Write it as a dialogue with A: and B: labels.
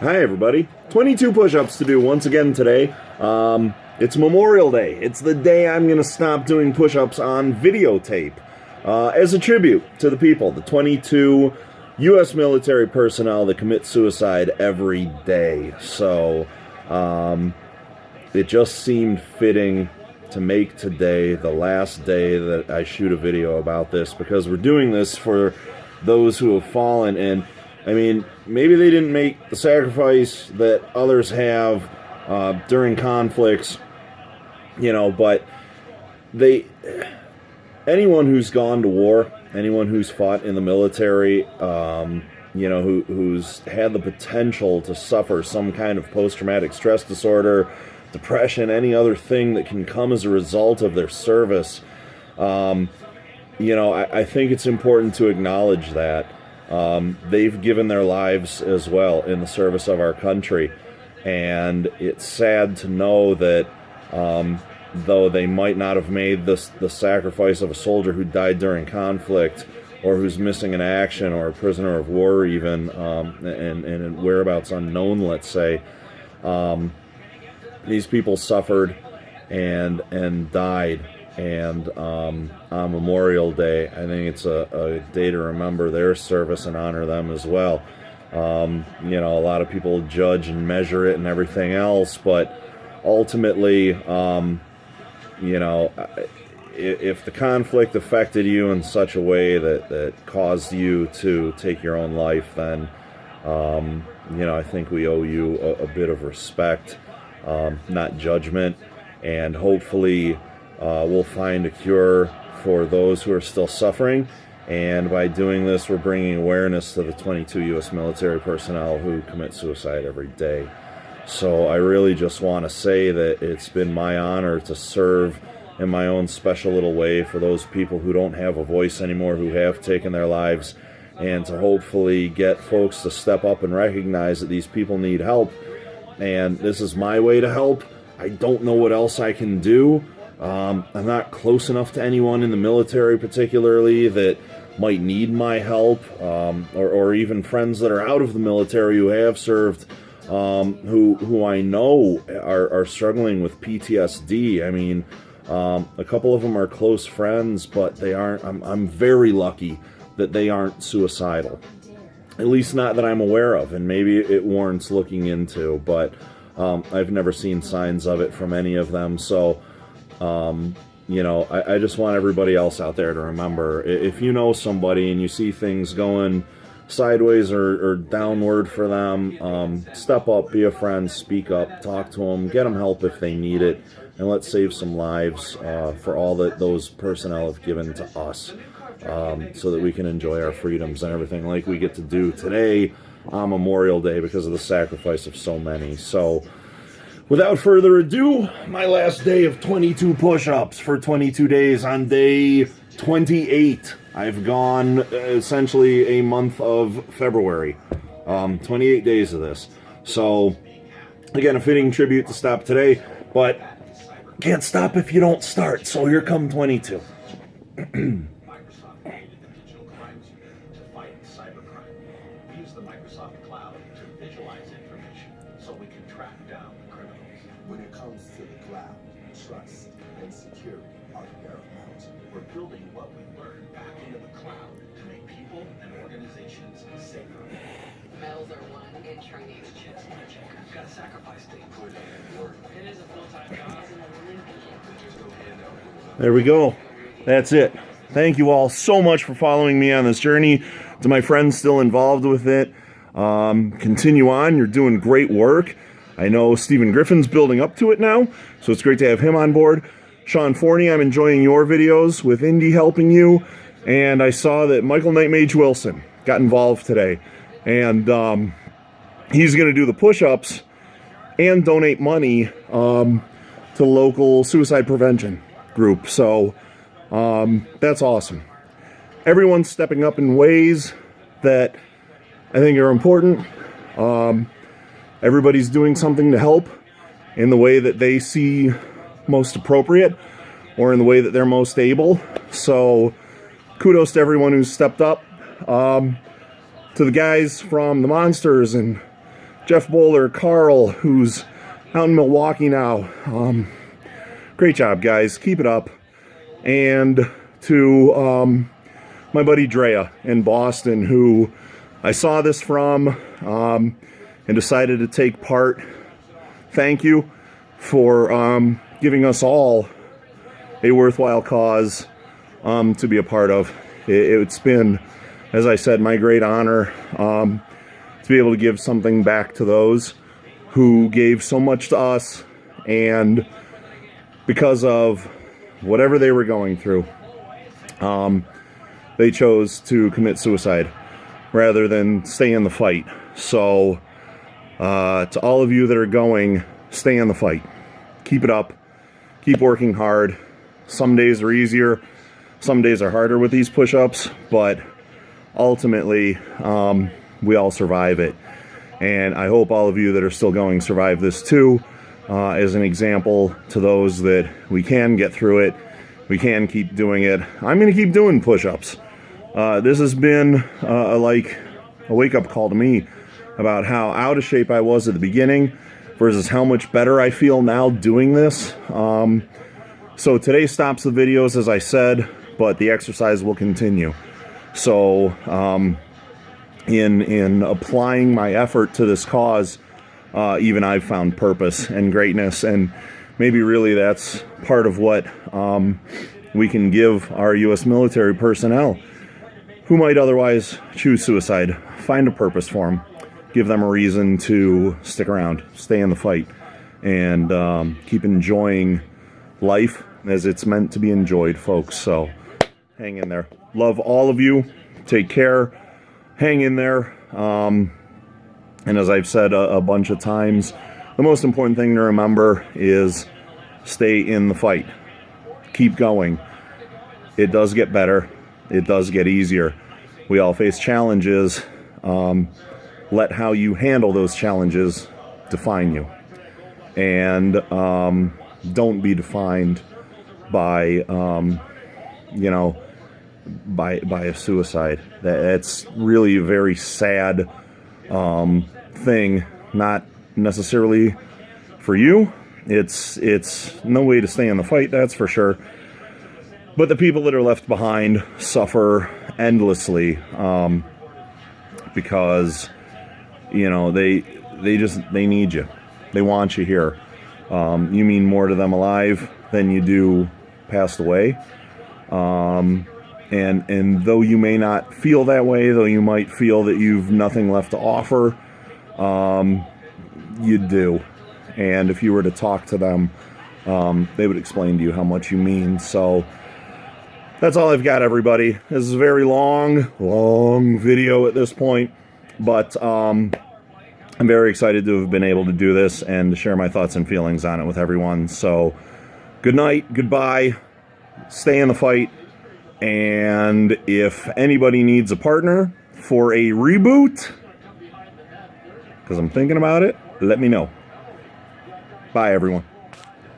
A: Hi everybody. 22 push-ups to do once again today. It's Memorial Day. It's the day I'm going to stop doing push-ups on videotape. As a tribute to the people, the 22 U.S. military personnel that commit suicide every day. So, it just seemed fitting to make today the last day that I shoot a video about this, because we're doing this for those who have fallen. And I mean, maybe they didn't make the sacrifice that others have during conflicts, but anyone who's gone to war, anyone who's fought in the military, who's had the potential to suffer some kind of post-traumatic stress disorder, depression, any other thing that can come as a result of their service, I think it's important to acknowledge that. They've given their lives as well in the service of our country, and it's sad to know that though they might not have made the sacrifice of a soldier who died during conflict, or who's missing in action, or a prisoner of war even, and whereabouts unknown, let's say, these people suffered and died. And on Memorial Day, I think it's a day to remember their service and honor them as well. A lot of people judge and measure it and everything else, but ultimately, if the conflict affected you in such a way that caused you to take your own life, then, I think we owe you a bit of respect, not judgment, and hopefully we'll find a cure for those who are still suffering. And by doing this, we're bringing awareness to the 22 U.S. military personnel who commit suicide every day. So I really just want to say that it's been my honor to serve in my own special little way for those people who don't have a voice anymore, who have taken their lives, and to hopefully get folks to step up and recognize that these people need help. And this is my way to help. I don't know what else I can do. I'm not close enough to anyone in the military particularly that might need my help, or even friends that are out of the military who have served, who I know are struggling with PTSD. I mean, a couple of them are close friends, but they aren't. I'm very lucky that they aren't suicidal, at least not that I'm aware of, and maybe it warrants looking into, but I've never seen signs of it from any of them. So I just want everybody else out there to remember, if you know somebody and you see things going sideways or downward for them, step up, be a friend, speak up, talk to them, get them help if they need it, and let's save some lives for all that those personnel have given to us, so that we can enjoy our freedoms and everything like we get to do today on Memorial Day because of the sacrifice of so many. So, without further ado, my last day of 22 push-ups for 22 days. On day 28, I've gone essentially a month of February. 28 days of this. So, again, a fitting tribute to stop today, but can't stop if you don't start. So here come 22.
B: When it comes to the cloud, trust and security are paramount.
C: We're building what we learned back into the cloud to make people and organizations safer.
D: Medals are won in training.
C: Chance magic. Got to sacrifice things.
B: Put in work.
C: It is a full-time job.
A: There we go. That's it. Thank you all so much for following me on this journey. To my friends still involved with it, continue on. You're doing great work. I know Stephen Griffin's building up to it now, so it's great to have him on board. Sean Forney, I'm enjoying your videos with Indy helping you. And I saw that Michael Nightmage Wilson got involved today. And he's going to do the push-ups and donate money to the local suicide prevention group. So that's awesome. Everyone's stepping up in ways that I think are important. Everybody's doing something to help in the way that they see most appropriate, or in the way that they're most able. So kudos to everyone who's stepped up. To the guys from the Monsters and Jeff Bowler, Carl, who's out in Milwaukee now. Great job, guys. Keep it up. And to my buddy Drea in Boston, who I saw this from and decided to take part. Thank you for giving us all a worthwhile cause to be a part of. It's been, as I said, my great honor to be able to give something back to those who gave so much to us, and because of whatever they were going through, they chose to commit suicide rather than stay in the fight. So to all of you that are going, stay in the fight. Keep it up. Keep working hard. Some days are easier. Some days are harder with these push-ups, but ultimately, we all survive it. And I hope all of you that are still going survive this too, as an example to those that we can get through it. We can keep doing it. I'm going to keep doing push-ups. This has been like a wake-up call to me about how out of shape I was at the beginning versus how much better I feel now doing this. So today stops the videos, as I said, but the exercise will continue. So in applying my effort to this cause, even I've found purpose and greatness, and maybe really that's part of what we can give our U.S. military personnel who might otherwise choose suicide. Find a purpose for them. Give them a reason to stick around, stay in the fight, and keep enjoying life as it's meant to be enjoyed, folks. So hang in there. Love all of you. Take care. Hang in there. And as I've said a bunch of times, the most important thing to remember is stay in the fight. Keep going. It does get better. It does get easier. We all face challenges. Let how you handle those challenges define you. And don't be defined by, by a suicide. That's really a very sad thing. Not necessarily for you. It's no way to stay in the fight, that's for sure. But the people that are left behind suffer endlessly because, they need you. They want you here. You mean more to them alive than you do passed away. And though you may not feel that way, though you might feel that you've nothing left to offer, you do. And if you were to talk to them, they would explain to you how much you mean. So that's all I've got, everybody. This is a very long video at this point, but I'm very excited to have been able to do this and to share my thoughts and feelings on it with everyone. So good night, goodbye, stay in the fight, and if anybody needs a partner for a reboot, because I'm thinking about it, let me know. Bye, everyone.